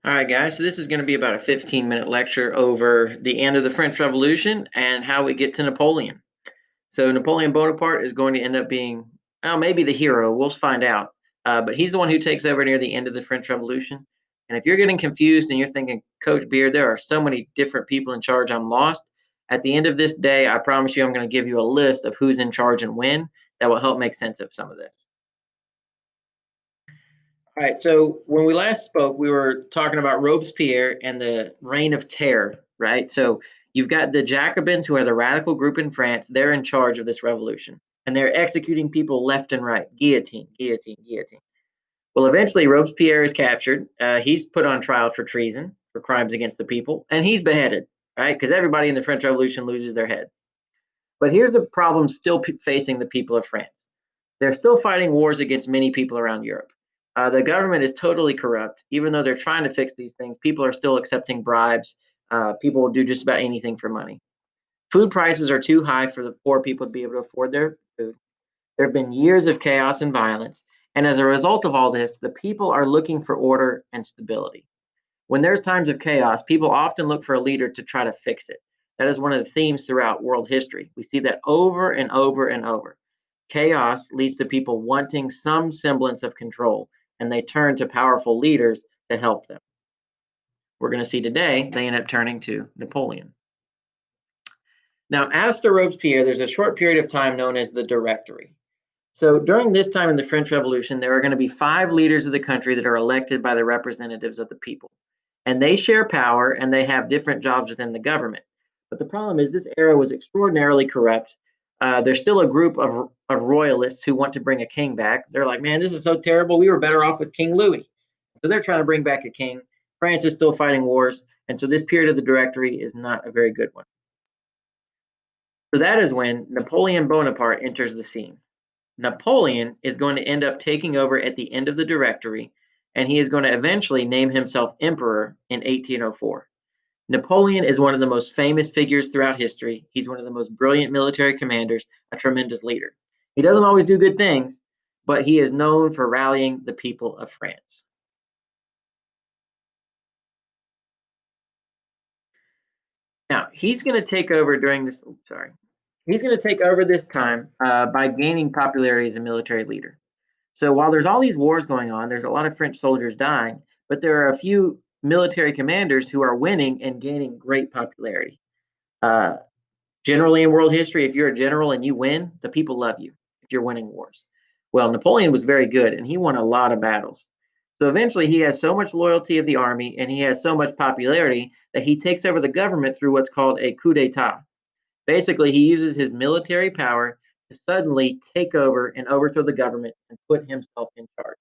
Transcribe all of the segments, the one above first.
All right, guys. So this is going to be about a 15-minute lecture over the end of the French Revolution and how we get to Napoleon. So Napoleon Bonaparte is going to end up being, well, maybe the hero. We'll find out. But he's the one who takes over near the end of the French Revolution. And if you're getting confused and you're thinking, Coach Beard, there are so many different people in charge, I'm lost. At the end of this day, I promise you, I'm going to give you a list of who's in charge and when that will help make sense of some of this. All right. So when we last spoke, we were talking about Robespierre and the Reign of Terror, right? So you've got the Jacobins, who are the radical group in France. They're in charge of this revolution, and they're executing people left and right, guillotine, guillotine, guillotine. Well, eventually Robespierre is captured. He's put on trial for treason, for crimes against the people, and he's beheaded, right? Because everybody in the French Revolution loses their head. But here's the problem still facing the people of France. They're still fighting wars against many people around Europe. The government is totally corrupt. Even though they're trying to fix these things, people are still accepting bribes. People will do just about anything for money. Food prices are too high for the poor people to be able to afford their food. There have been years of chaos and violence. And as a result of all this, the people are looking for order and stability. When there's times of chaos, people often look for a leader to try to fix it. That is one of the themes throughout world history. We see that over and over and over. Chaos leads to people wanting some semblance of control, and they turn to powerful leaders to help them. We're going to see today they end up turning to Napoleon. Now, after Robespierre, there's a short period of time known as the Directory. So during this time in the French Revolution, there are going to be 5 leaders of the country that are elected by the representatives of the people. And they share power and they have different jobs within the government. But the problem is, this era was extraordinarily corrupt. There's still a group of royalists who want to bring a king back. They're like, man, this is so terrible. We were better off with King Louis. So they're trying to bring back a king. France is still fighting wars. And so this period of the Directory is not a very good one. So that is when Napoleon Bonaparte enters the scene. Napoleon is going to end up taking over at the end of the Directory, and he is going to eventually name himself emperor in 1804. Napoleon is one of the most famous figures throughout history. He's one of the most brilliant military commanders, a tremendous leader. He doesn't always do good things, but he is known for rallying the people of France. Now, he's going to take over during this, sorry, he's going to take over this time by gaining popularity as a military leader. So while there's all these wars going on, there's a lot of French soldiers dying, but there are a few military commanders who are winning and gaining great popularity. Uh, Generally in world history, if you're a general and you win, the people love you if you're winning wars. Well, Napoleon was very good and he won a lot of battles. So eventually he has so much loyalty of the army and he has so much popularity that he takes over the government through what's called a coup d'etat. Basically, he uses his military power to suddenly take over and overthrow the government and put himself in charge.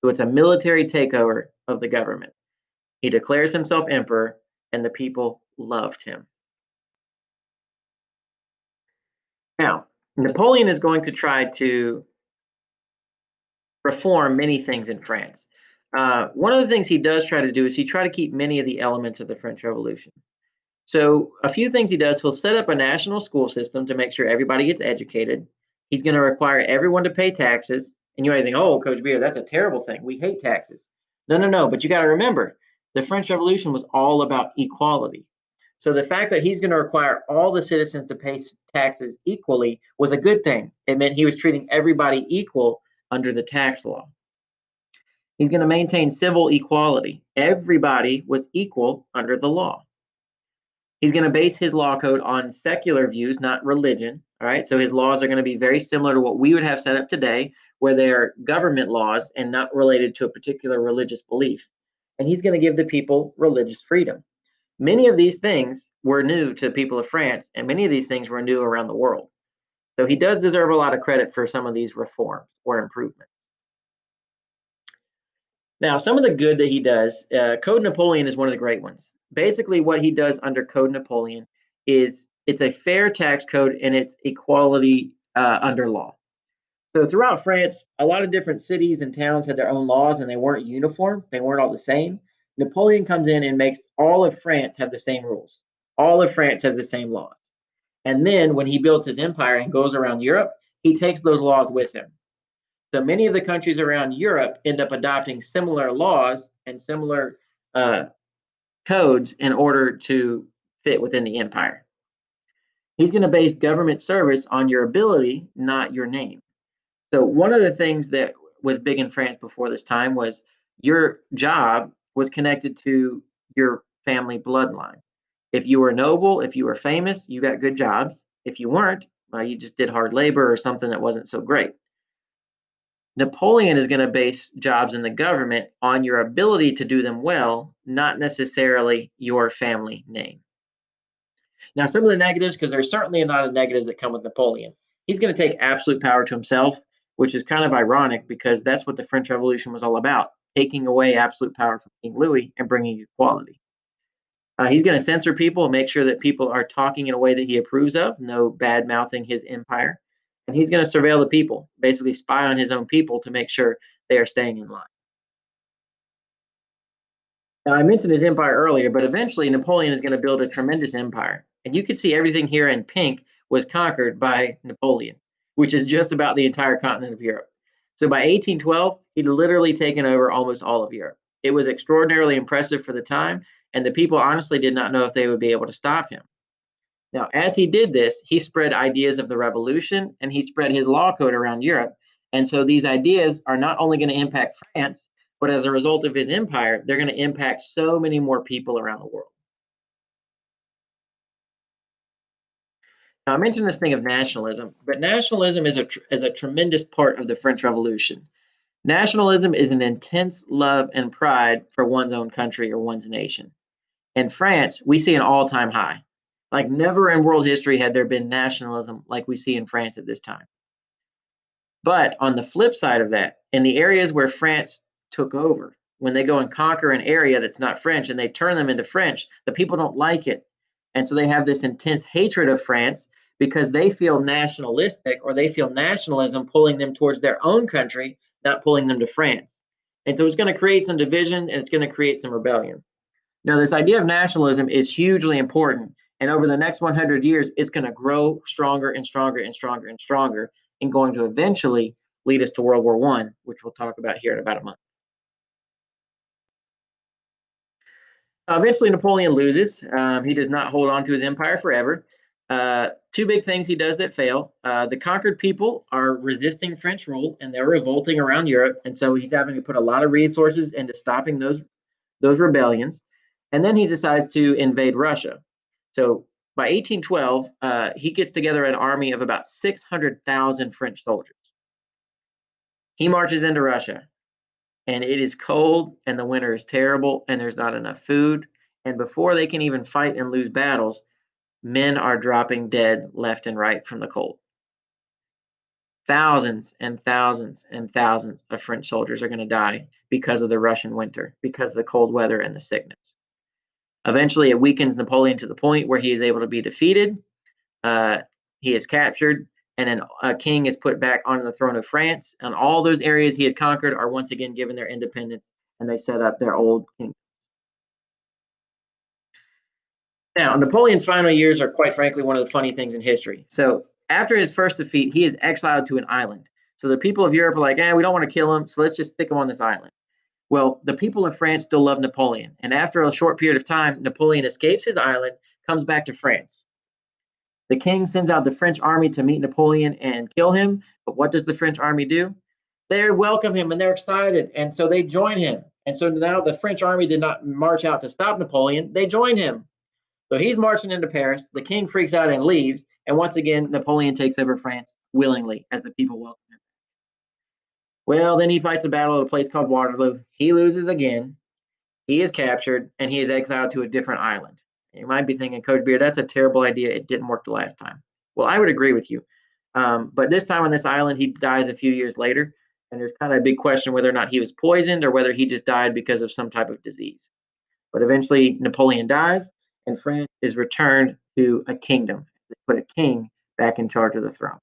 So it's a military takeover of the government. He declares himself emperor, and the people loved him. Now, Napoleon is going to try to reform many things in France. One of the things he does try to do is he try to keep many of the elements of the French Revolution. So a few things he does, he'll set up a national school system to make sure everybody gets educated. He's going to require everyone to pay taxes. And you might think, oh, Coach Beer, that's a terrible thing. We hate taxes. No, no, no. But you got to remember, the French Revolution was all about equality. So the fact that he's going to require all the citizens to pay taxes equally was a good thing. It meant he was treating everybody equal under the tax law. He's going to maintain civil equality. Everybody was equal under the law. He's going to base his law code on secular views, not religion. All right. So his laws are going to be very similar to what we would have set up today, where they're government laws and not related to a particular religious belief. And he's going to give the people religious freedom. Many of these things were new to the people of France, and many of these things were new around the world. So he does deserve a lot of credit for some of these reforms or improvements. Now, some of the good that he does, Code Napoleon is one of the great ones. Basically, what he does under Code Napoleon is it's a fair tax code and it's equality under law. So throughout France, a lot of different cities and towns had their own laws and they weren't uniform. They weren't all the same. Napoleon comes in and makes all of France have the same rules. All of France has the same laws. And then when he builds his empire and goes around Europe, he takes those laws with him. So many of the countries around Europe end up adopting similar laws and similar uh, codes in order to fit within the empire. He's going to base government service on your ability, not your name. So one of the things that was big in France before this time was your job was connected to your family bloodline. If you were noble, if you were famous, you got good jobs. If you weren't, well, you just did hard labor or something that wasn't so great. Napoleon is going to base jobs in the government on your ability to do them well, not necessarily your family name. Now, some of the negatives, because there's certainly a lot of negatives that come with Napoleon. He's going to take absolute power to himself, which is kind of ironic because that's what the French Revolution was all about, taking away absolute power from King Louis and bringing equality. He's going to censor people and make sure that people are talking in a way that he approves of, no bad mouthing his empire. And he's going to surveil the people, basically spy on his own people to make sure they are staying in line. Now, I mentioned his empire earlier, but eventually Napoleon is going to build a tremendous empire. And you can see everything here in pink was conquered by Napoleon, which is just about the entire continent of Europe. So by 1812, he'd literally taken over almost all of Europe. It was extraordinarily impressive for the time, and the people honestly did not know if they would be able to stop him. Now, as he did this, he spread ideas of the revolution and he spread his law code around Europe. And so these ideas are not only going to impact France, but as a result of his empire, they're going to impact so many more people around the world. Now, I mentioned this thing of nationalism, but nationalism is a tremendous part of the French Revolution. Nationalism is an intense love and pride for one's own country or one's nation. In France, we see an all time high. Like never in world history had there been nationalism like we see in France at this time. But on the flip side of that, in the areas where France took over, when they go and conquer an area that's not French and they turn them into French, the people don't like it. And so they have this intense hatred of France because they feel nationalistic or they feel nationalism pulling them towards their own country, not pulling them to France. And so it's going to create some division and it's going to create some rebellion. Now, this idea of nationalism is hugely important. And over the next 100 years, it's going to grow stronger and stronger and stronger and stronger, and going to eventually lead us to World War I, which we'll talk about here in about a month. Eventually, Napoleon loses. He does not hold on to his empire forever. Two big things he does that fail. The conquered people are resisting French rule and they're revolting around Europe. And so he's having to put a lot of resources into stopping those rebellions. And then he decides to invade Russia. So by 1812, he gets together an army of about 600,000 French soldiers. He marches into Russia, and it is cold, and the winter is terrible, and there's not enough food. And before they can even fight and lose battles, men are dropping dead left and right from the cold. Thousands and thousands and thousands of French soldiers are going to die because of the Russian winter, because of the cold weather and the sickness. Eventually, it weakens Napoleon to the point where he is able to be defeated. Uh, he is captured, and then a king is put back onto the throne of France. And all those areas he had conquered are once again given their independence, and they set up their old king. Now, Napoleon's final years are quite frankly one of the funny things in history. So, after his first defeat, he is exiled to an island. So, the people of Europe are like, we don't want to kill him, so let's just stick him on this island. Well, the people of France still love Napoleon. And after a short period of time, Napoleon escapes his island, comes back to France. The king sends out the French army to meet Napoleon and kill him. But what does the French army do? They welcome him and they're excited. And so they join him. And so now the French army did not march out to stop Napoleon, they joined him. So he's marching into Paris. The king freaks out and leaves. And once again, Napoleon takes over France willingly as the people welcome him. Well, then he fights a battle at a place called Waterloo. He loses again. He is captured and he is exiled to a different island. You might be thinking, Coach Beard, that's a terrible idea. It didn't work the last time. Well, I would agree with you. But this time on this island, he dies a few years later. And there's kind of a big question whether or not he was poisoned or whether he just died because of some type of disease. But eventually, Napoleon dies and France is returned to a kingdom. They put a king back in charge of the throne.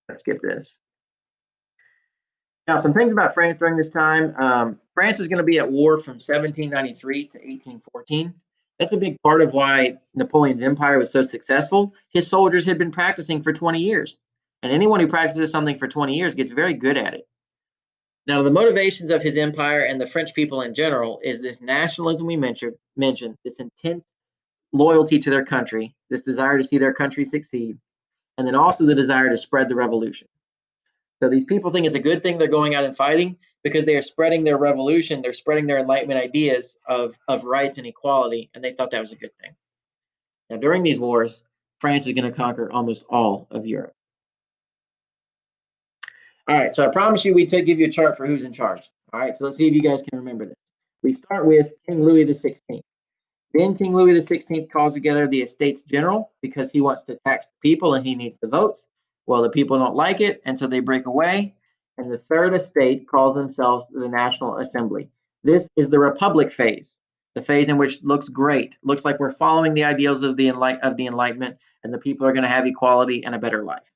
Let's skip this. Now, some things about France during this time. France is going to be at war from 1793 to 1814. That's a big part of why Napoleon's empire was so successful. His soldiers had been practicing for 20 years. And anyone who practices something for 20 years gets very good at it. Now, the motivations of his empire and the French people in general is this nationalism we mentioned, this intense loyalty to their country, this desire to see their country succeed, and then also the desire to spread the revolution. So these people think it's a good thing they're going out and fighting because they are spreading their revolution, they're spreading their Enlightenment ideas of rights and equality, and they thought that was a good thing. Now, during these wars, France is going to conquer almost all of Europe. All right, so I promise you we give you a chart for who's in charge. All right, so let's see if you guys can remember this. We start with King Louis XVI. Then King Louis XVI calls together the Estates General because he wants to tax the people and he needs the votes. Well, the people don't like it, and so they break away. And the Third Estate calls themselves the National Assembly. This is the Republic phase, the phase in which looks great, looks like we're following the ideals of the Enlightenment, and the people are going to have equality and a better life.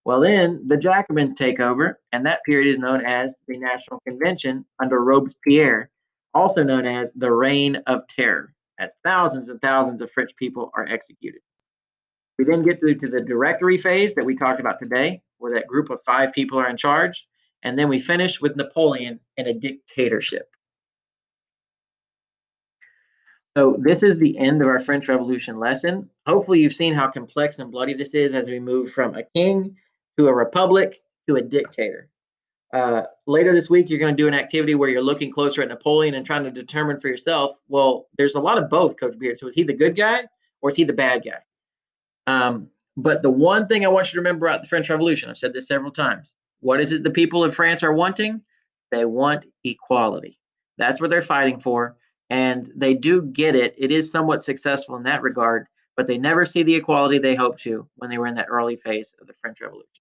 Well, then the Jacobins take over, and that period is known as the National Convention under Robespierre, also known as the Reign of Terror, as thousands and thousands of French people are executed. We then get to the Directory phase that we talked about today, where that group of 5 people are in charge, and then we finish with Napoleon and a dictatorship. So this is the end of our French Revolution lesson. Hopefully you've seen how complex and bloody this is as we move from a king to a republic to a dictator. Later this week, you're going to do an activity where you're looking closer at Napoleon and trying to determine for yourself, well, there's a lot of both, Coach Beard. So is he the good guy or is he the bad guy? But the one thing I want you to remember about the French Revolution, I've said this several times. What is it the people of France are wanting? They want equality. That's what they're fighting for. And they do get it. It is somewhat successful in that regard, but they never see the equality they hoped to when they were in that early phase of the French Revolution.